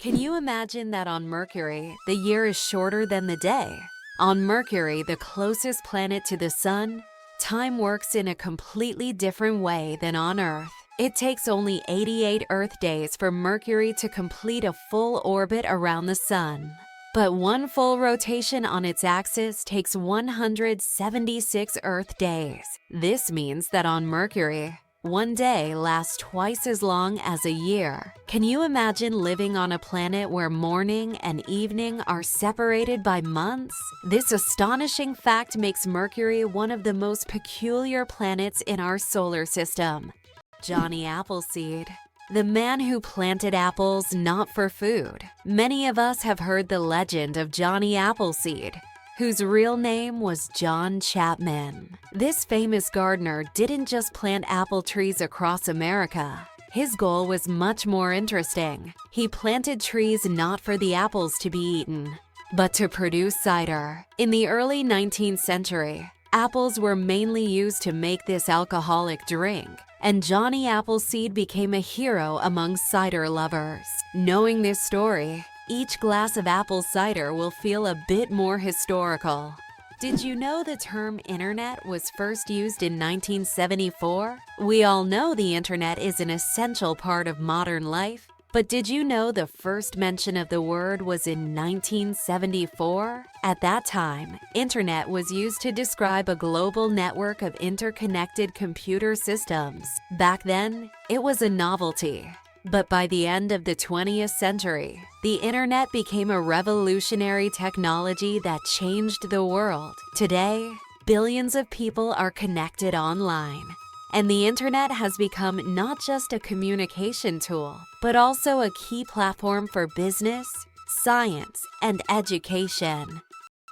Can you imagine that on Mercury, the year is shorter than the day? On Mercury, the closest planet to the Sun, time works in a completely different way than on Earth. It takes only 88 Earth days for Mercury to complete a full orbit around the Sun. But one full rotation on its axis takes 176 Earth days. This means that on Mercury, one day lasts twice as long as a year. Can you imagine living on a planet where morning and evening are separated by months? This astonishing fact makes Mercury one of the most peculiar planets in our solar system. Johnny Appleseed, the man who planted apples not for food. Many of us have heard the legend of Johnny Appleseed, whose real name was John Chapman. This famous gardener didn't just plant apple trees across America. His goal was much more interesting. He planted trees not for the apples to be eaten, but to produce cider. In the early 19th century, apples were mainly used to make this alcoholic drink, and Johnny Appleseed became a hero among cider lovers. Knowing this story, each glass of apple cider will feel a bit more historical. Did you know the term internet was first used in 1974? We all know the internet is an essential part of modern life, but did you know the first mention of the word was in 1974? At that time, internet was used to describe a global network of interconnected computer systems. Back then, it was a novelty. But by the end of the 20th century, the internet became a revolutionary technology that changed the world. Today, billions of people are connected online, and the internet has become not just a communication tool, but also a key platform for business, science, and education.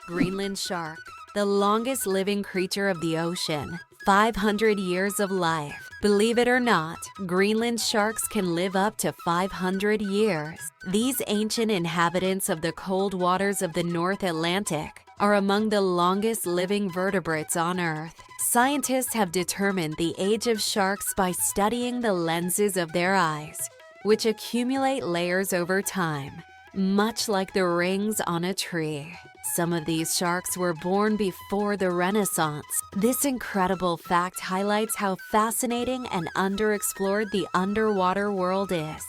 Greenland shark, the longest living creature of the ocean, 500 years of life. Believe it or not, Greenland sharks can live up to 500 years. These ancient inhabitants of the cold waters of the North Atlantic are among the longest living vertebrates on Earth. Scientists have determined the age of sharks by studying the lenses of their eyes, which accumulate layers over time, much like the rings on a tree. Some of these sharks were born before the Renaissance. This incredible fact highlights how fascinating and underexplored the underwater world is.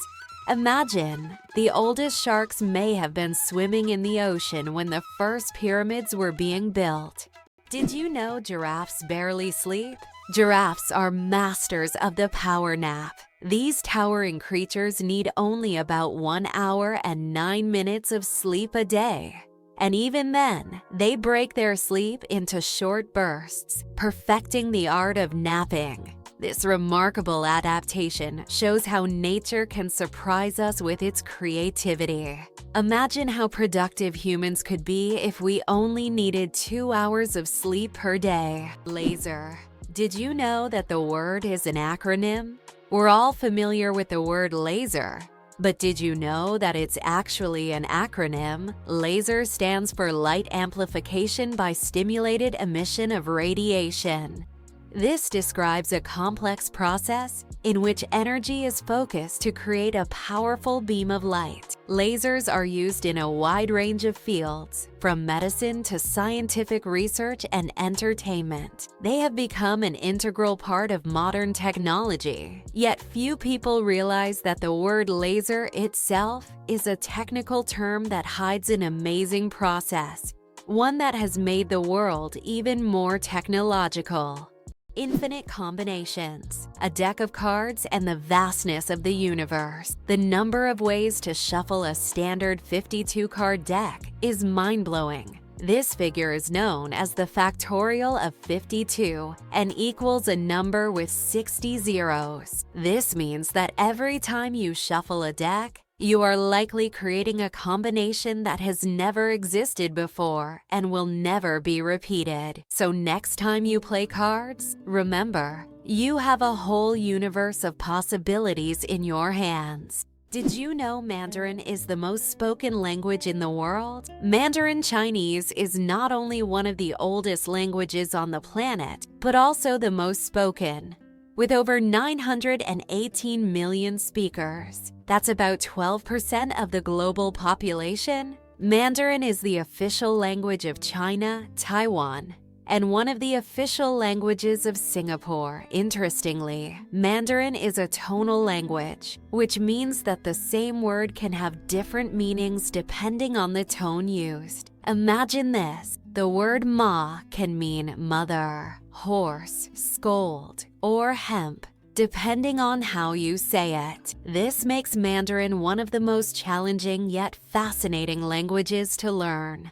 Imagine, the oldest sharks may have been swimming in the ocean when the first pyramids were being built. Did you know giraffes barely sleep? Giraffes are masters of the power nap. These towering creatures need only about 1 hour and 9 minutes of sleep a day. And even then, they break their sleep into short bursts, perfecting the art of napping. This remarkable adaptation shows how nature can surprise us with its creativity. Imagine how productive humans could be if we only needed 2 hours of sleep per day. Laser. Did you know that the word is an acronym? We're all familiar with the word laser. But did you know that it's actually an acronym? LASER stands for Light Amplification by Stimulated Emission of Radiation. This describes a complex process in which energy is focused to create a powerful beam of light. Lasers are used in a wide range of fields, from medicine to scientific research and entertainment. They have become an integral part of modern technology. Yet few people realize that the word laser itself is a technical term that hides an amazing process, one that has made the world even more technological. Infinite combinations, a deck of cards, and the vastness of the universe. The number of ways to shuffle a standard 52-card deck is mind-blowing. This figure is known as the factorial of 52 and equals a number with 60 zeros. This means that every time you shuffle a deck, you are likely creating a combination that has never existed before and will never be repeated. So next time you play cards, remember, you have a whole universe of possibilities in your hands. Did you know Mandarin is the most spoken language in the world? Mandarin Chinese is not only one of the oldest languages on the planet, but also the most spoken. With over 918 million speakers, that's about 12% of the global population, Mandarin is the official language of China, Taiwan, and one of the official languages of Singapore. Interestingly, Mandarin is a tonal language, which means that the same word can have different meanings depending on the tone used. Imagine this. The word ma can mean mother, horse, scold, or hemp, depending on how you say it. This makes Mandarin one of the most challenging yet fascinating languages to learn.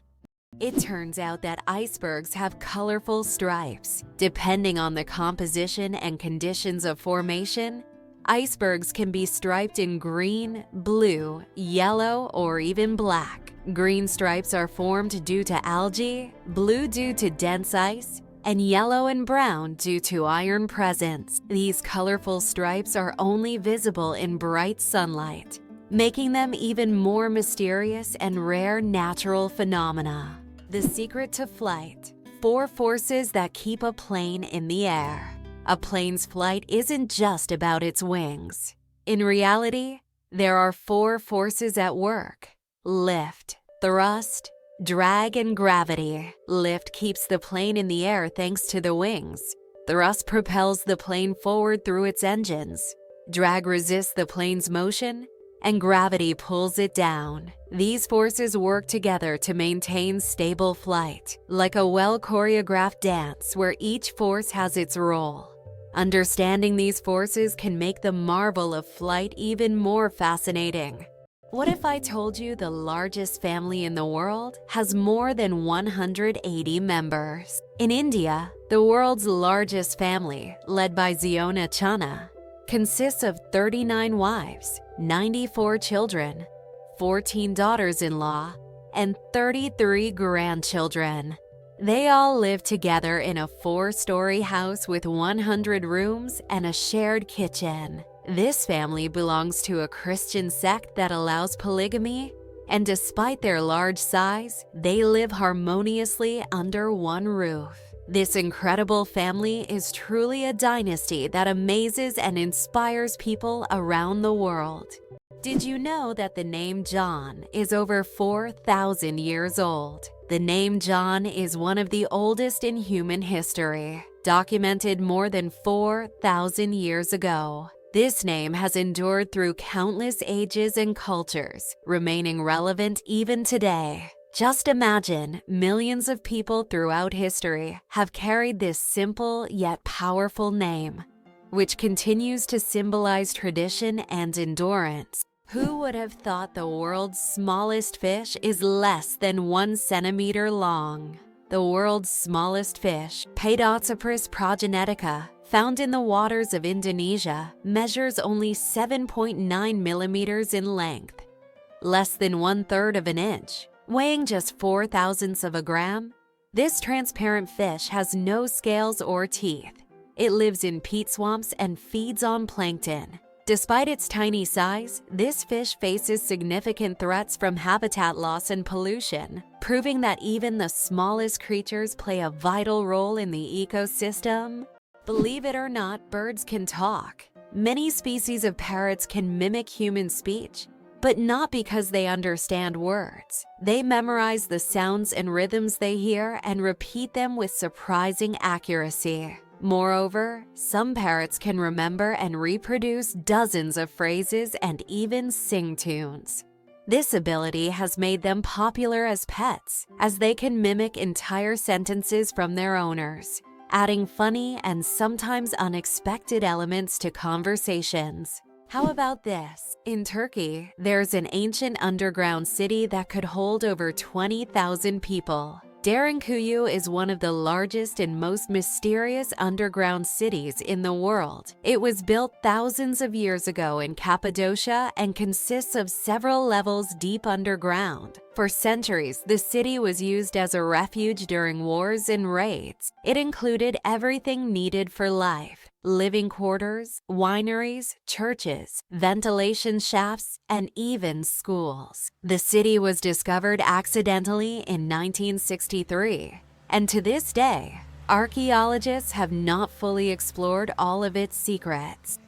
It turns out that icebergs have colorful stripes. Depending on the composition and conditions of formation, icebergs can be striped in green, blue, yellow, or even black. Green stripes are formed due to algae, blue due to dense ice, and yellow and brown due to iron presence. These colorful stripes are only visible in bright sunlight, making them even more mysterious and rare natural phenomena. The secret to flight: 4 forces that keep a plane in the air. A plane's flight isn't just about its wings. In reality, there are 4 forces at work: lift, thrust, drag, and gravity. Lift keeps the plane in the air thanks to the wings. Thrust propels the plane forward through its engines. Drag resists the plane's motion, and gravity pulls it down. These forces work together to maintain stable flight, like a well-choreographed dance where each force has its role. Understanding these forces can make the marvel of flight even more fascinating. What if I told you the largest family in the world has more than 180 members? In India, the world's largest family, led by Ziona Chana, consists of 39 wives, 94 children, 14 daughters-in-law, and 33 grandchildren. They all live together in a 4-story house with 100 rooms and a shared kitchen. This family belongs to a Christian sect that allows polygamy, and despite their large size, they live harmoniously under one roof. This incredible family is truly a dynasty that amazes and inspires people around the world. Did you know that the name John is over 4,000 years old? The name John is one of the oldest in human history, documented more than 4,000 years ago. This name has endured through countless ages and cultures, remaining relevant even today. Just imagine, millions of people throughout history have carried this simple yet powerful name, which continues to symbolize tradition and endurance. Who would have thought the world's smallest fish is less than 1 centimeter long? The world's smallest fish, Paedocypris progenetica, found in the waters of Indonesia, measures only 7.9 millimeters in length, less than 1/3 of an inch. Weighing just 0.004 of a gram, this transparent fish has no scales or teeth. It lives in peat swamps and feeds on plankton. Despite its tiny size, this fish faces significant threats from habitat loss and pollution, proving that even the smallest creatures play a vital role in the ecosystem. Believe it or not, birds can talk. Many species of parrots can mimic human speech, but not because they understand words. They memorize the sounds and rhythms they hear and repeat them with surprising accuracy. Moreover, some parrots can remember and reproduce dozens of phrases and even sing tunes. This ability has made them popular as pets, as they can mimic entire sentences from their owners, adding funny and sometimes unexpected elements to conversations. How about this? In Turkey, there's an ancient underground city that could hold over 20,000 people. Derinkuyu is one of the largest and most mysterious underground cities in the world. It was built thousands of years ago in Cappadocia and consists of several levels deep underground. For centuries, the city was used as a refuge during wars and raids. It included everything needed for life: living quarters, wineries, churches, ventilation shafts, and even schools. The city was discovered accidentally in 1963, and to this day, archaeologists have not fully explored all of its secrets.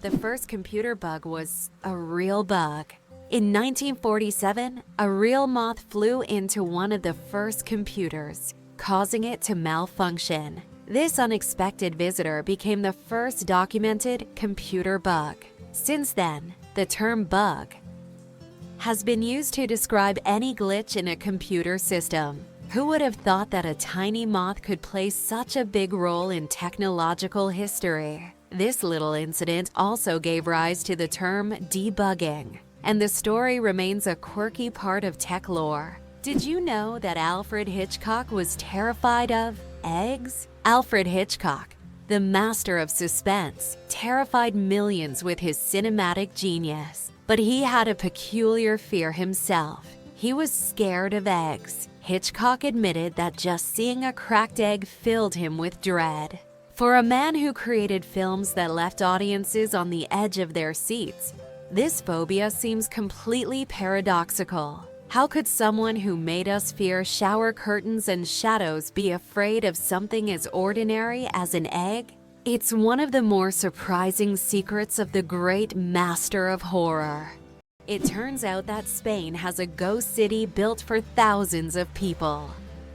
The first computer bug was a real bug. In 1947, a real moth flew into one of the first computers, causing it to malfunction. This unexpected visitor became the first documented computer bug. Since then, the term bug has been used to describe any glitch in a computer system. Who would have thought that a tiny moth could play such a big role in technological history? This little incident also gave rise to the term debugging, and the story remains a quirky part of tech lore. Did you know that Alfred Hitchcock was terrified of eggs? Alfred Hitchcock, the master of suspense, terrified millions with his cinematic genius. But he had a peculiar fear himself. He was scared of eggs. Hitchcock admitted that just seeing a cracked egg filled him with dread. For a man who created films that left audiences on the edge of their seats, this phobia seems completely paradoxical. How could someone who made us fear shower curtains and shadows be afraid of something as ordinary as an egg? It's one of the more surprising secrets of the great master of horror. It turns out that Spain has a ghost city built for thousands of people.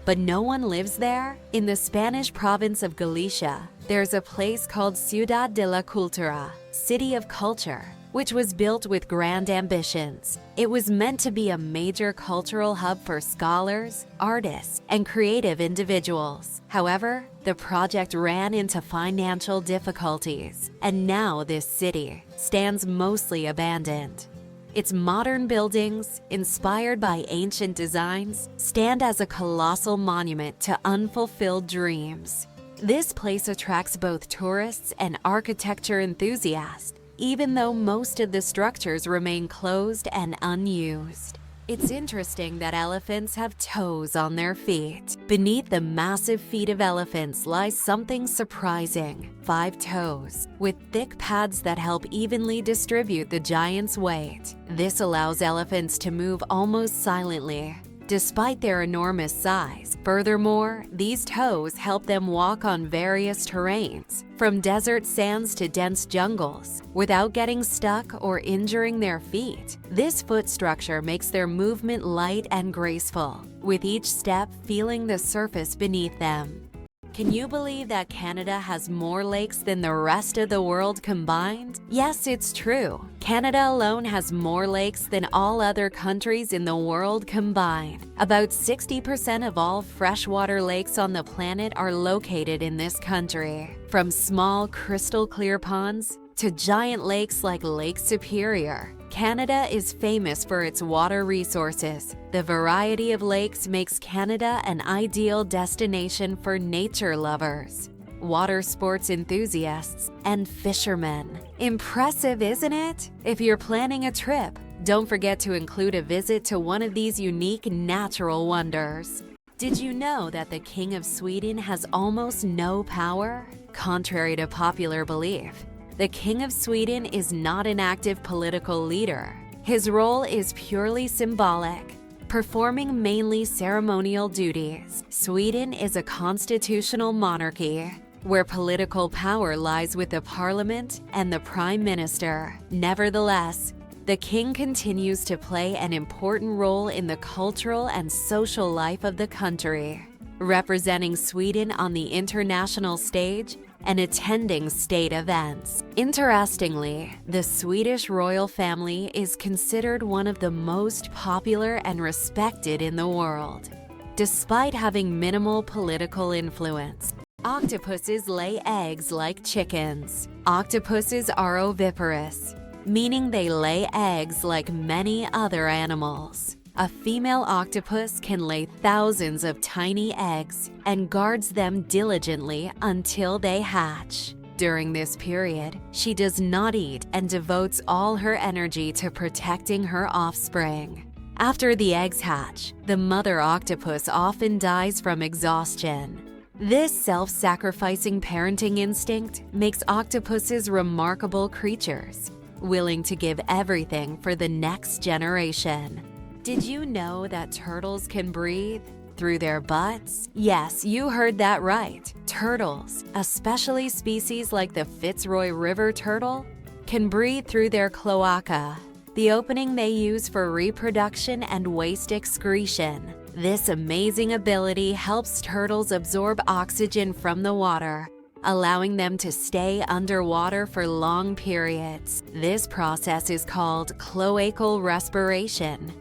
But no one lives there? In the Spanish province of Galicia, there's a place called Ciudad de la Cultura, City of Culture, which was built with grand ambitions. It was meant to be a major cultural hub for scholars, artists, and creative individuals. However, the project ran into financial difficulties, and now this city stands mostly abandoned. Its modern buildings, inspired by ancient designs, stand as a colossal monument to unfulfilled dreams. This place attracts both tourists and architecture enthusiasts, even though most of the structures remain closed and unused. It's interesting that elephants have toes on their feet. Beneath the massive feet of elephants lies something surprising: 5 toes, with thick pads that help evenly distribute the giant's weight. This allows elephants to move almost silently, despite their enormous size. Furthermore, these toes help them walk on various terrains, from desert sands to dense jungles, without getting stuck or injuring their feet. This foot structure makes their movement light and graceful, with each step feeling the surface beneath them. Can you believe that Canada has more lakes than the rest of the world combined? Yes, it's true. Canada alone has more lakes than all other countries in the world combined. About 60% of all freshwater lakes on the planet are located in this country. From small crystal clear ponds to giant lakes like Lake Superior, Canada is famous for its water resources. The variety of lakes makes Canada an ideal destination for nature lovers, water sports enthusiasts, and fishermen. Impressive, isn't it? If you're planning a trip, don't forget to include a visit to one of these unique natural wonders. Did you know that the King of Sweden has almost no power? Contrary to popular belief, the King of Sweden is not an active political leader. His role is purely symbolic, performing mainly ceremonial duties. Sweden is a constitutional monarchy, where political power lies with the parliament and the prime minister. Nevertheless, the king continues to play an important role in the cultural and social life of the country, representing Sweden on the international stage and attending state events. Interestingly, the Swedish royal family is considered one of the most popular and respected in the world, despite having minimal political influence. Octopuses lay eggs like chickens. Octopuses are oviparous, meaning they lay eggs like many other animals. A female octopus can lay thousands of tiny eggs and guards them diligently until they hatch. During this period, she does not eat and devotes all her energy to protecting her offspring. After the eggs hatch, the mother octopus often dies from exhaustion. This self-sacrificing parenting instinct makes octopuses remarkable creatures, willing to give everything for the next generation. Did you know that turtles can breathe through their butts? Yes, you heard that right. Turtles, especially species like the Fitzroy River turtle, can breathe through their cloaca, the opening they use for reproduction and waste excretion. This amazing ability helps turtles absorb oxygen from the water, allowing them to stay underwater for long periods. This process is called cloacal respiration.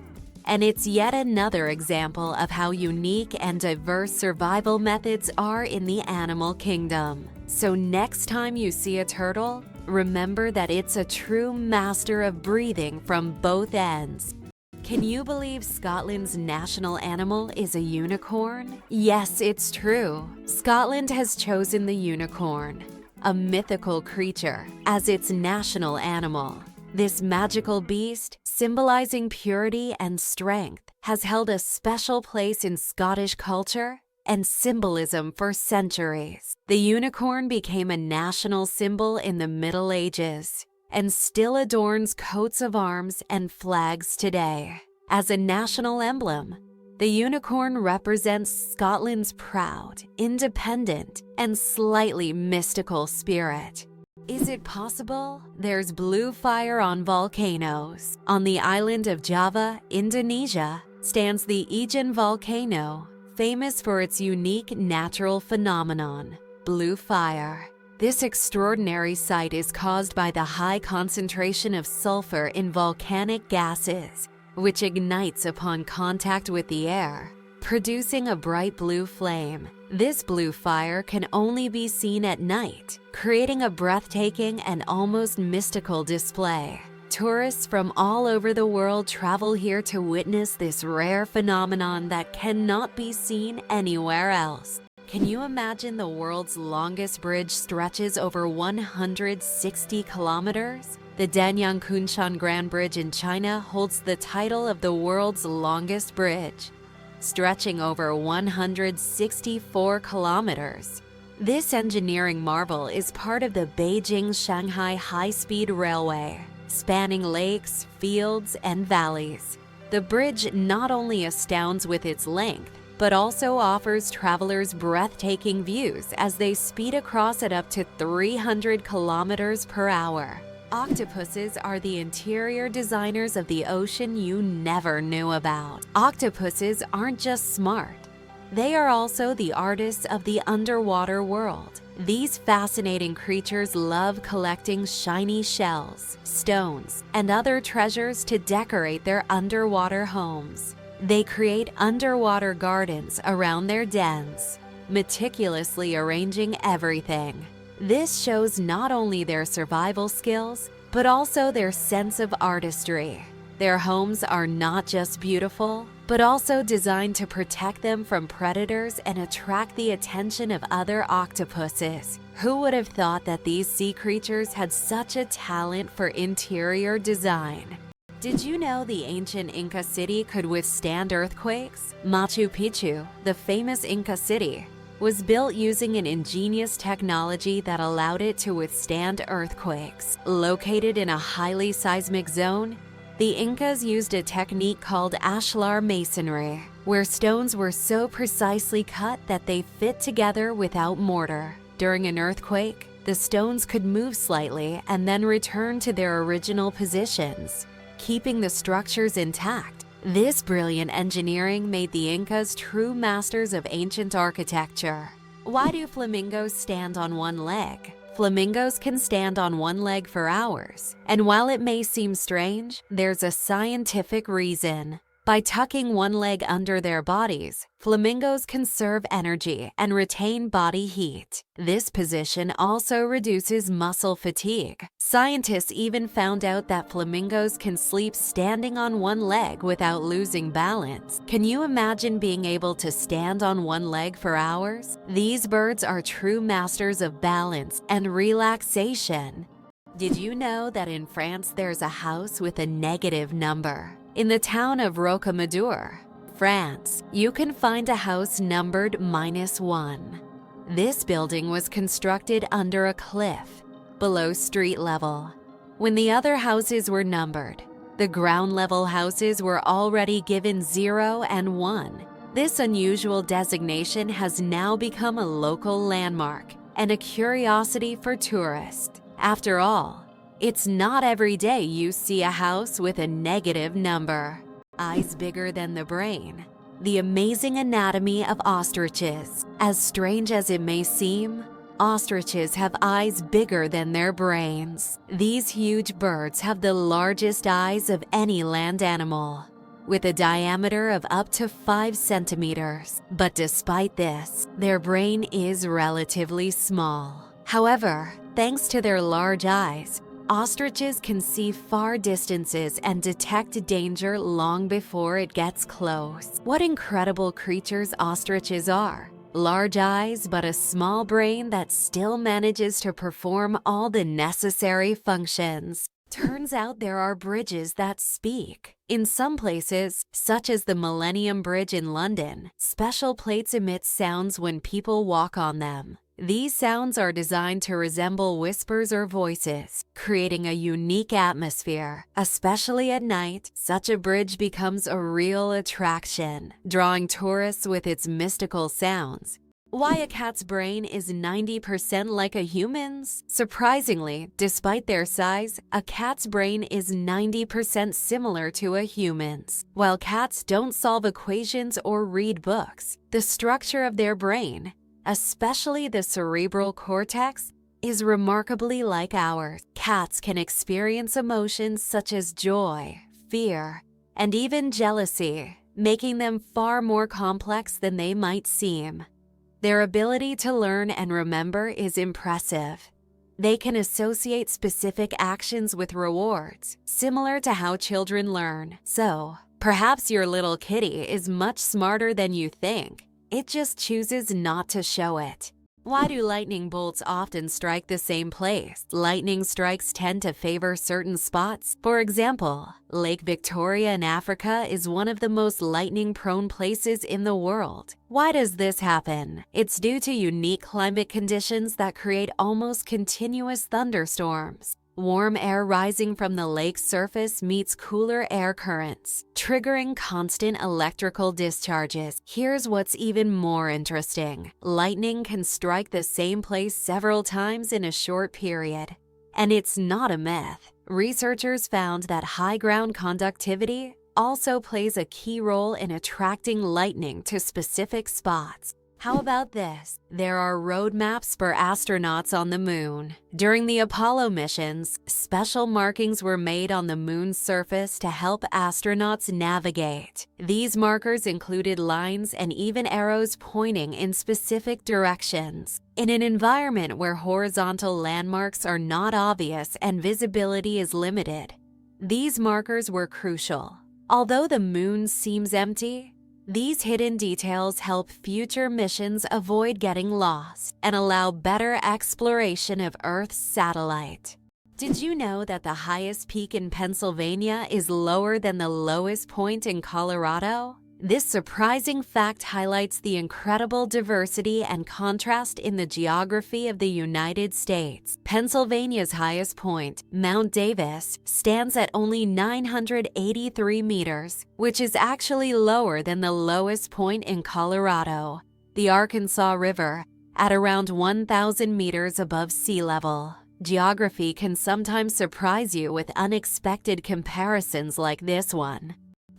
And it's yet another example of how unique and diverse survival methods are in the animal kingdom. So next time you see a turtle, remember that it's a true master of breathing from both ends. Can you believe Scotland's national animal is a unicorn? Yes, it's true. Scotland has chosen the unicorn, a mythical creature, as its national animal. This magical beast, symbolizing purity and strength, has held a special place in Scottish culture and symbolism for centuries. The unicorn became a national symbol in the Middle Ages and still adorns coats of arms and flags today. As a national emblem, the unicorn represents Scotland's proud, independent, and slightly mystical spirit. Is it possible? There's blue fire on volcanoes. On the island of Java, Indonesia, stands the Ijen volcano, famous for its unique natural phenomenon, blue fire. This extraordinary sight is caused by the high concentration of sulfur in volcanic gases, which ignites upon contact with the air, producing a bright blue flame. This blue fire can only be seen at night, creating a breathtaking and almost mystical display. Tourists from all over the world travel here to witness this rare phenomenon that cannot be seen anywhere else. Can you imagine the world's longest bridge stretches over 160 kilometers? The Danyang Kunshan Grand Bridge in China holds the title of the world's longest bridge, stretching over 164 kilometers. This engineering marvel is part of the Beijing-Shanghai high-speed railway, spanning lakes, fields, and valleys. The bridge not only astounds with its length, but also offers travelers breathtaking views as they speed across at up to 300 kilometers per hour. Octopuses are the interior designers of the ocean you never knew about. Octopuses aren't just smart. They are also the artists of the underwater world. These fascinating creatures love collecting shiny shells, stones, and other treasures to decorate their underwater homes. They create underwater gardens around their dens, meticulously arranging everything. This shows not only their survival skills, but also their sense of artistry. Their homes are not just beautiful, but also designed to protect them from predators and attract the attention of other octopuses. Who would have thought that these sea creatures had such a talent for interior design? Did you know the ancient Inca city could withstand earthquakes? Machu Picchu, the famous Inca city, was built using an ingenious technology that allowed it to withstand earthquakes. Located in a highly seismic zone, the Incas used a technique called ashlar masonry, where stones were so precisely cut that they fit together without mortar. During an earthquake, the stones could move slightly and then return to their original positions, keeping the structures intact. This brilliant engineering made the Incas true masters of ancient architecture. Why do flamingos stand on one leg? Flamingos can stand on one leg for hours, and while it may seem strange, there's a scientific reason. By tucking one leg under their bodies, flamingos conserve energy and retain body heat. This position also reduces muscle fatigue. Scientists even found out that flamingos can sleep standing on one leg without losing balance. Can you imagine being able to stand on one leg for hours? These birds are true masters of balance and relaxation. Did you know that in France there's a house with a negative number? In the town of Rocamadour, France, you can find a house numbered -1. This building was constructed under a cliff, below street level. When the other houses were numbered, the ground level houses were already given 0 and 1. This unusual designation has now become a local landmark and a curiosity for tourists. After all, it's not every day you see a house with a negative number. Eyes bigger than the brain. The amazing anatomy of ostriches. As strange as it may seem, ostriches have eyes bigger than their brains. These huge birds have the largest eyes of any land animal, with a diameter of up to 5 centimeters. But despite this, their brain is relatively small. However, thanks to their large eyes, ostriches can see far distances and detect danger long before it gets close. What incredible creatures ostriches are! Large eyes, but a small brain that still manages to perform all the necessary functions. Turns out there are bridges that speak. In some places, such as the Millennium Bridge in London, special plates emit sounds when people walk on them. These sounds are designed to resemble whispers or voices, creating a unique atmosphere. Especially at night, such a bridge becomes a real attraction, drawing tourists with its mystical sounds. Why a cat's brain is 90% like a human's? Surprisingly, despite their size, a cat's brain is 90% similar to a human's. While cats don't solve equations or read books, the structure of their brain, especially the cerebral cortex, is remarkably like ours. Cats can experience emotions such as joy, fear, and even jealousy, making them far more complex than they might seem. Their ability to learn and remember is impressive. They can associate specific actions with rewards, similar to how children learn. So, perhaps your little kitty is much smarter than you think. It just chooses not to show it. Why do lightning bolts often strike the same place? Lightning strikes tend to favor certain spots. For example, Lake Victoria in Africa is one of the most lightning-prone places in the world. Why does this happen? It's due to unique climate conditions that create almost continuous thunderstorms. Warm air rising from the lake's surface meets cooler air currents, triggering constant electrical discharges. Here's what's even more interesting. Lightning can strike the same place several times in a short period. And it's not a myth. Researchers found that high ground conductivity also plays a key role in attracting lightning to specific spots. How about this? There are road maps for astronauts on the moon. During the Apollo missions, special markings were made on the moon's surface to help astronauts navigate. These markers included lines and even arrows pointing in specific directions. In an environment where horizontal landmarks are not obvious and visibility is limited, these markers were crucial. Although the moon seems empty, these hidden details help future missions avoid getting lost and allow better exploration of Earth's satellite. Did you know that the highest peak in Pennsylvania is lower than the lowest point in Colorado? This surprising fact highlights the incredible diversity and contrast in the geography of the United States. Pennsylvania's highest point, Mount Davis, stands at only 983 meters, which is actually lower than the lowest point in Colorado, the Arkansas River, at around 1,000 meters above sea level. Geography can sometimes surprise you with unexpected comparisons like this one.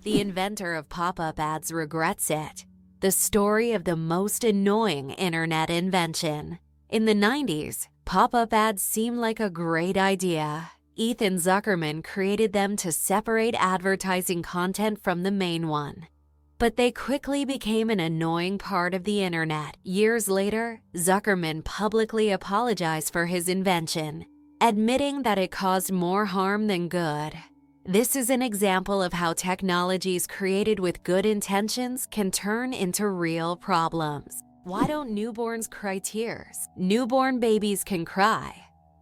The inventor of pop-up ads regrets it. The story of the most annoying internet invention. In the 90s, pop-up ads seemed like a great idea. Ethan Zuckerman created them to separate advertising content from the main one. But they quickly became an annoying part of the internet. Years later, Zuckerman publicly apologized for his invention, admitting that it caused more harm than good. This is an example of how technologies created with good intentions can turn into real problems. Why don't newborns cry tears? Newborn babies can cry,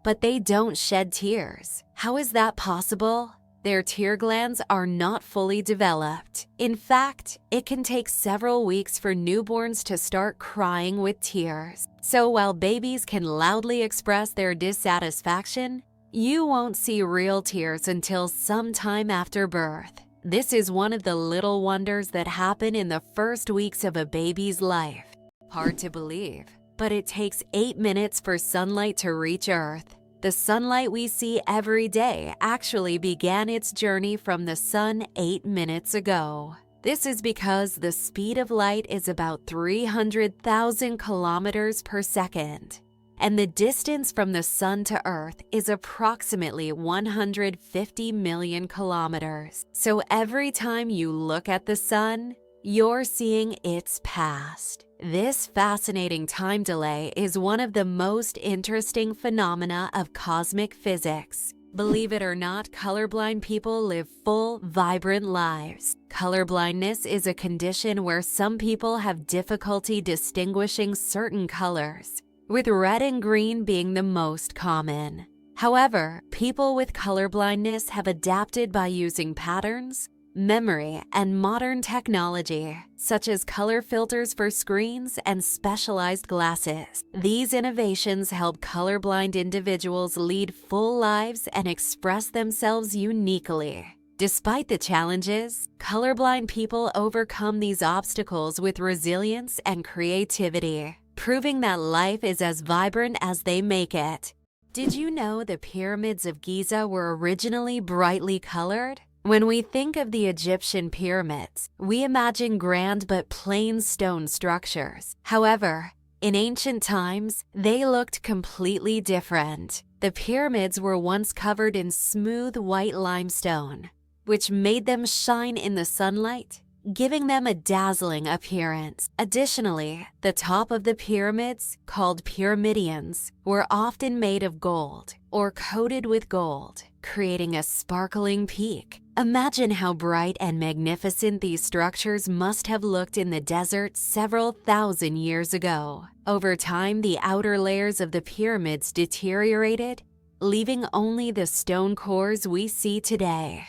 but they don't shed tears. How is that possible? Their tear glands are not fully developed. In fact, it can take several weeks for newborns to start crying with tears. So while babies can loudly express their dissatisfaction, you won't see real tears until sometime after birth. This is one of the little wonders that happen in the first weeks of a baby's life. Hard to believe, but it takes 8 minutes for sunlight to reach Earth. The sunlight we see every day actually began its journey from the sun 8 minutes ago. This is because the speed of light is about 300,000 kilometers per second, and the distance from the sun to Earth is approximately 150 million kilometers. So every time you look at the sun, you're seeing its past. This fascinating time delay is one of the most interesting phenomena of cosmic physics. Believe it or not, colorblind people live full, vibrant lives. Colorblindness is a condition where some people have difficulty distinguishing certain colors, with red and green being the most common. However, people with colorblindness have adapted by using patterns, memory, and modern technology, such as color filters for screens and specialized glasses. These innovations help colorblind individuals lead full lives and express themselves uniquely. Despite the challenges, colorblind people overcome these obstacles with resilience and creativity, proving that life is as vibrant as they make it. Did you know the pyramids of Giza were originally brightly colored? When we think of the Egyptian pyramids, we imagine grand but plain stone structures. However, in ancient times, they looked completely different. The pyramids were once covered in smooth white limestone, which made them shine in the sunlight, giving them a dazzling appearance. Additionally, the top of the pyramids, called pyramidions, were often made of gold or coated with gold, creating a sparkling peak. Imagine how bright and magnificent these structures must have looked in the desert several thousand years ago. Over time, the outer layers of the pyramids deteriorated, leaving only the stone cores we see today.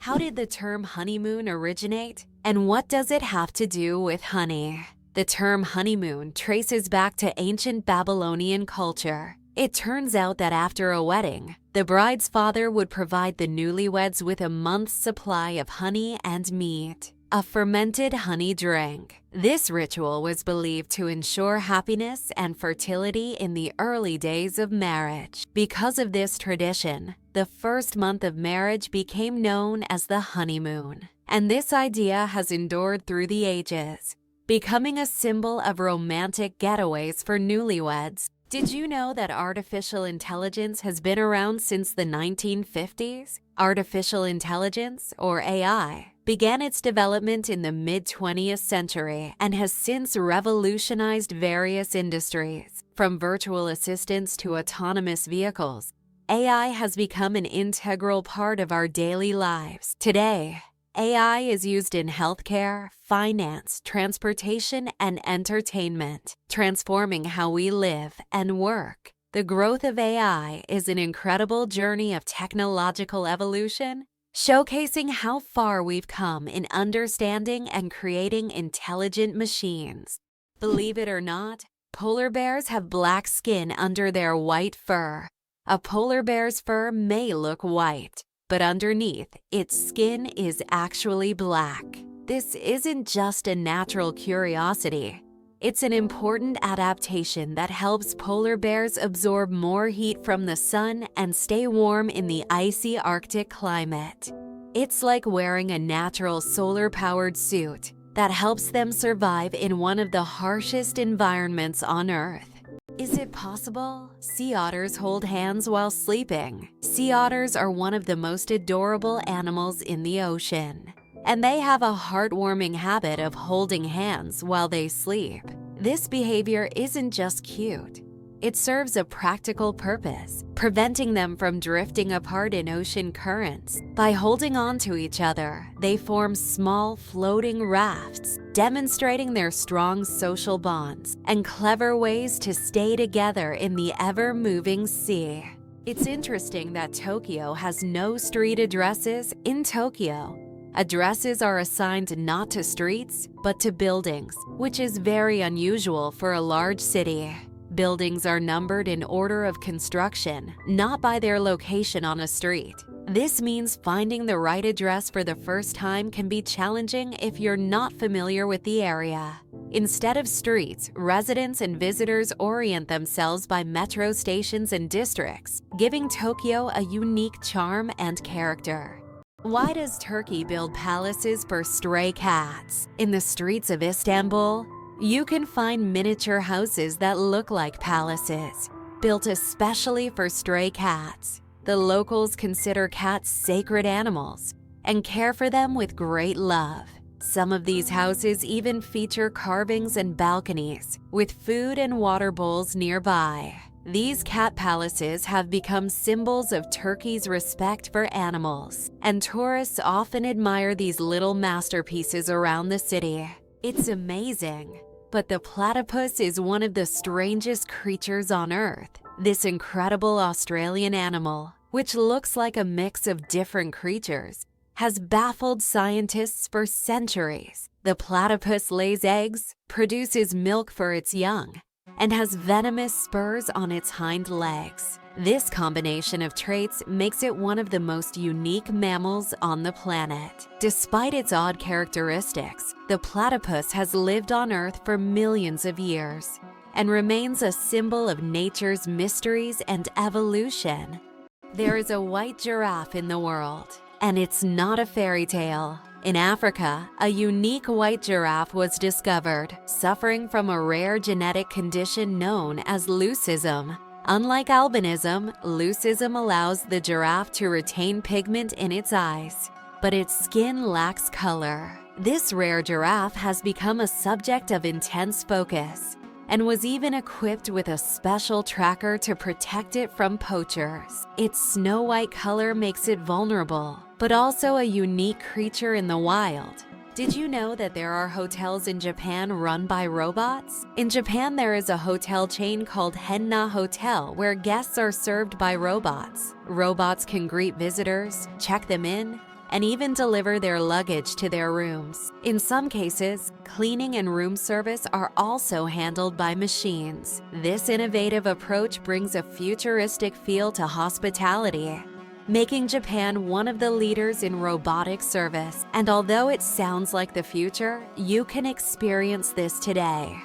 How did the term honeymoon originate? And what does it have to do with honey? The term honeymoon traces back to ancient Babylonian culture. It turns out that after a wedding, the bride's father would provide the newlyweds with a month's supply of honey and meat, a fermented honey drink. This ritual was believed to ensure happiness and fertility in the early days of marriage. Because of this tradition, the first month of marriage became known as the honeymoon, and this idea has endured through the ages, becoming a symbol of romantic getaways for newlyweds. Did you know that artificial intelligence has been around since the 1950s? Artificial intelligence, or AI, began its development in the mid-20th century and has since revolutionized various industries. From virtual assistants to autonomous vehicles, AI has become an integral part of our daily lives. Today, AI is used in healthcare, finance, transportation, and entertainment, transforming how we live and work. The growth of AI is an incredible journey of technological evolution, showcasing how far we've come in understanding and creating intelligent machines. Believe it or not, polar bears have black skin under their white fur. A polar bear's fur may look white, but underneath, its skin is actually black. This isn't just a natural curiosity. It's an important adaptation that helps polar bears absorb more heat from the sun and stay warm in the icy Arctic climate. It's like wearing a natural solar-powered suit that helps them survive in one of the harshest environments on Earth. Is it possible? Sea otters hold hands while sleeping. Sea otters are one of the most adorable animals in the ocean, and they have a heartwarming habit of holding hands while they sleep. This behavior isn't just cute. It serves a practical purpose, preventing them from drifting apart in ocean currents. By holding on to each other, they form small floating rafts, demonstrating their strong social bonds and clever ways to stay together in the ever-moving sea. It's interesting that Tokyo has no street addresses. In Tokyo, addresses are assigned not to streets, but to buildings, which is very unusual for a large city. Buildings are numbered in order of construction, not by their location on a street. This means finding the right address for the first time can be challenging if you're not familiar with the area. Instead of streets, residents and visitors orient themselves by metro stations and districts, giving Tokyo a unique charm and character. Why does Turkey build palaces for stray cats? In the streets of Istanbul, you can find miniature houses that look like palaces, built especially for stray cats. The locals consider cats sacred animals and care for them with great love. Some of these houses even feature carvings and balconies, with food and water bowls nearby. These cat palaces have become symbols of Turkey's respect for animals, and tourists often admire these little masterpieces around the city. It's amazing, but the platypus is one of the strangest creatures on Earth. This incredible Australian animal, which looks like a mix of different creatures, has baffled scientists for centuries. The platypus lays eggs, produces milk for its young, and has venomous spurs on its hind legs. This combination of traits makes it one of the most unique mammals on the planet. Despite its odd characteristics, the platypus has lived on Earth for millions of years and remains a symbol of nature's mysteries and evolution. There is a white giraffe in the world, and it's not a fairy tale. In Africa, a unique white giraffe was discovered, suffering from a rare genetic condition known as leucism. Unlike albinism, leucism allows the giraffe to retain pigment in its eyes, but its skin lacks color. This rare giraffe has become a subject of intense focus and was even equipped with a special tracker to protect it from poachers. Its snow-white color makes it vulnerable, but also a unique creature in the wild. Did you know that there are hotels in Japan run by robots? In Japan, there is a hotel chain called Henna Hotel where guests are served by robots. Robots can greet visitors, check them in, and even deliver their luggage to their rooms. In some cases, cleaning and room service are also handled by machines. This innovative approach brings a futuristic feel to hospitality, making Japan one of the leaders in robotic service. And although it sounds like the future, you can experience this today.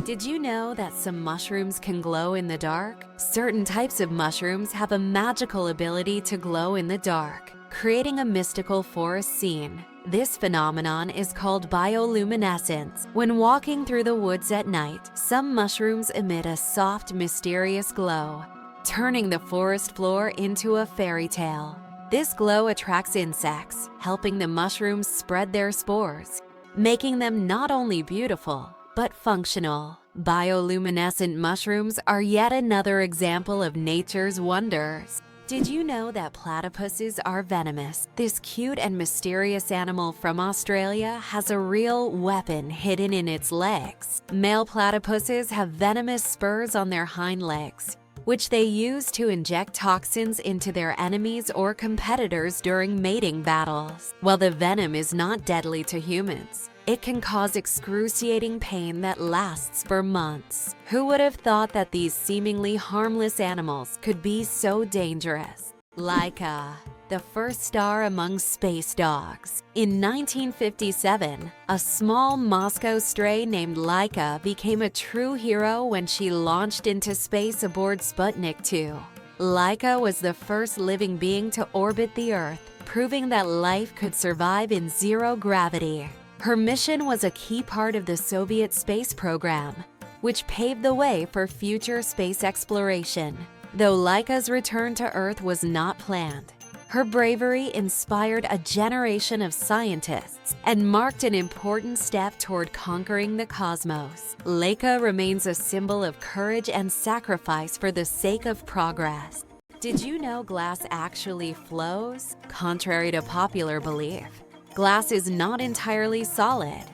Did you know that some mushrooms can glow in the dark? Certain types of mushrooms have a magical ability to glow in the dark, creating a mystical forest scene. This phenomenon is called bioluminescence. When walking through the woods at night, some mushrooms emit a soft, mysterious glow, turning the forest floor into a fairy tale. This glow attracts insects, helping the mushrooms spread their spores, making them not only beautiful, but functional. Bioluminescent mushrooms are yet another example of nature's wonders. Did you know that platypuses are venomous? This cute and mysterious animal from Australia has a real weapon hidden in its legs. Male platypuses have venomous spurs on their hind legs, which they use to inject toxins into their enemies or competitors during mating battles. While the venom is not deadly to humans, it can cause excruciating pain that lasts for months. Who would have thought that these seemingly harmless animals could be so dangerous? Laika, the first star among space dogs. In 1957, a small Moscow stray named Laika became a true hero when she launched into space aboard Sputnik 2. Laika was the first living being to orbit the Earth, proving that life could survive in zero gravity. Her mission was a key part of the Soviet space program, which paved the way for future space exploration. Though Laika's return to Earth was not planned, her bravery inspired a generation of scientists and marked an important step toward conquering the cosmos. Laika remains a symbol of courage and sacrifice for the sake of progress. Did you know glass actually flows? Contrary to popular belief, glass is not entirely solid.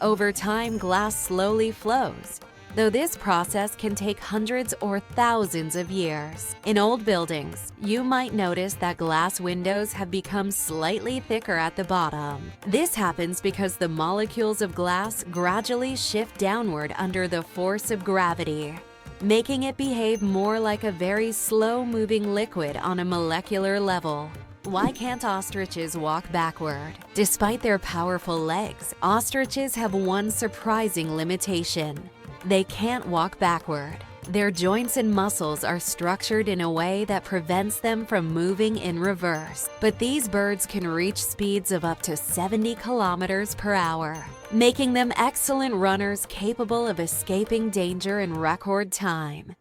Over time, glass slowly flows, though this process can take hundreds or thousands of years. In old buildings, you might notice that glass windows have become slightly thicker at the bottom. This happens because the molecules of glass gradually shift downward under the force of gravity. making it behave more like a very slow-moving liquid on a molecular level. Why can't ostriches walk backward? Despite their powerful legs, ostriches have one surprising limitation. They can't walk backward. Their joints and muscles are structured in a way that prevents them from moving in reverse. But these birds can reach speeds of up to 70 kilometers per hour, making them excellent runners capable of escaping danger in record time.